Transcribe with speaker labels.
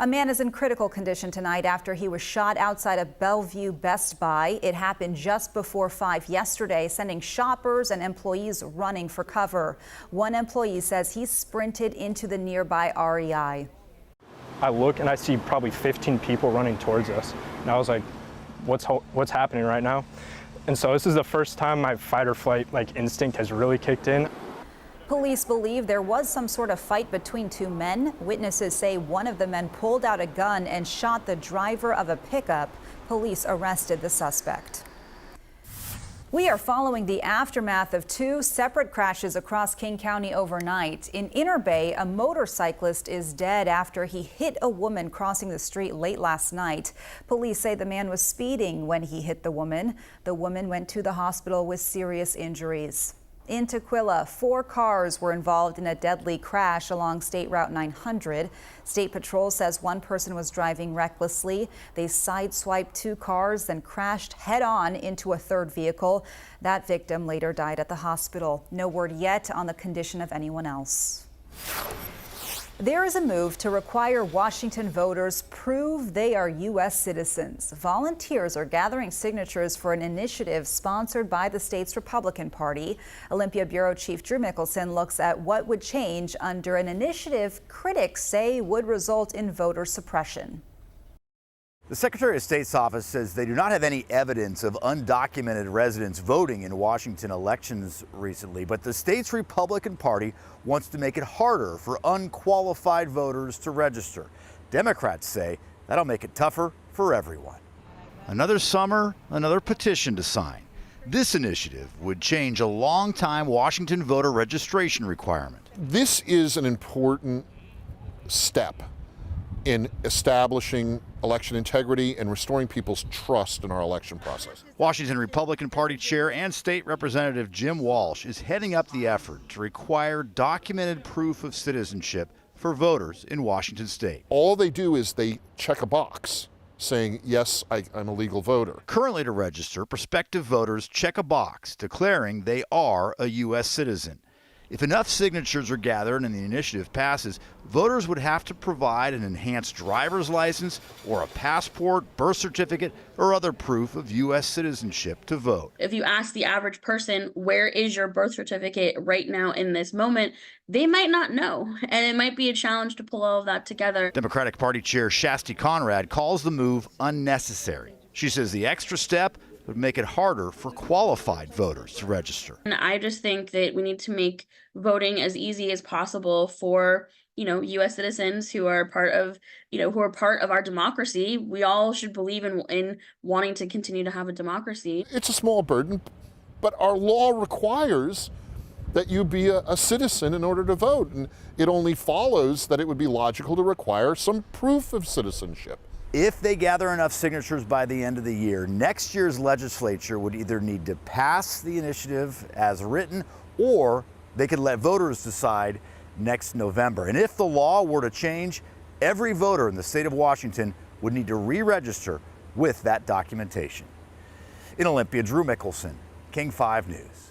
Speaker 1: A man is in critical condition tonight after he was shot outside of Bellevue Best Buy. It happened just before 5 yesterday, sending shoppers and employees running for cover. One employee says he sprinted into the nearby REI.
Speaker 2: I look and I see probably 15 people running towards us. And I was like, what's happening right now? And so this is the first time my fight or flight instinct has really kicked in.
Speaker 1: Police believe there was some sort of fight between two men. Witnesses say one of the men pulled out a gun and shot the driver of a pickup. Police arrested the suspect. We are following the aftermath of two separate crashes across King County overnight. In Inner Bay, a motorcyclist is dead after he hit a woman crossing the street late last night. Police say the man was speeding when he hit the woman. The woman went to the hospital with serious injuries. In Tukwila, 4 cars were involved in a deadly crash along State Route 900. State Patrol says one person was driving recklessly. They sideswiped 2 cars, then crashed head-on into a third vehicle. That victim later died at the hospital. No word yet on the condition of anyone else. There is a move to require Washington voters prove they are U.S. citizens. Volunteers are gathering signatures for an initiative sponsored by the state's Republican Party. Olympia Bureau Chief Drew Mickelson looks at what would change under an initiative critics say would result in voter suppression.
Speaker 3: The Secretary of State's office says they do not have any evidence of undocumented residents voting in Washington elections recently, but the state's Republican Party wants to make it harder for unqualified voters to register. Democrats say that'll make it tougher for everyone. Another summer, another petition to sign. This initiative would change a long-time Washington voter registration requirement.
Speaker 4: This is an important step in establishing election integrity and restoring people's trust in our election process.
Speaker 3: Washington Republican Party Chair and State Representative Jim Walsh is heading up the effort to require documented proof of citizenship for voters in Washington state.
Speaker 4: All they do is they check a box saying, yes, I'm a legal voter.
Speaker 3: Currently, to register, prospective voters check a box declaring they are a U.S. citizen. If enough signatures are gathered and the initiative passes, voters would have to provide an enhanced driver's license or a passport, birth certificate, or other proof of U.S. citizenship to vote.
Speaker 5: If you ask the average person, where is your birth certificate right now in this moment, they might not know, and it might be a challenge to pull all of that together.
Speaker 3: Democratic Party Chair Shasti Conrad calls the move unnecessary. She says the extra step would make it harder for qualified voters to register.
Speaker 5: And I just think that we need to make voting as easy as possible for, U.S. citizens who are part of, our democracy. We all should believe in wanting to continue to have a democracy.
Speaker 4: It's a small burden, but our law requires that you be a citizen in order to vote. And it only follows that it would be logical to require some proof of citizenship.
Speaker 3: If they gather enough signatures by the end of the year, next year's legislature would either need to pass the initiative as written, or they could let voters decide next November. And if the law were to change, every voter in the state of Washington would need to re-register with that documentation. In Olympia, Drew Mickelson, King 5 News.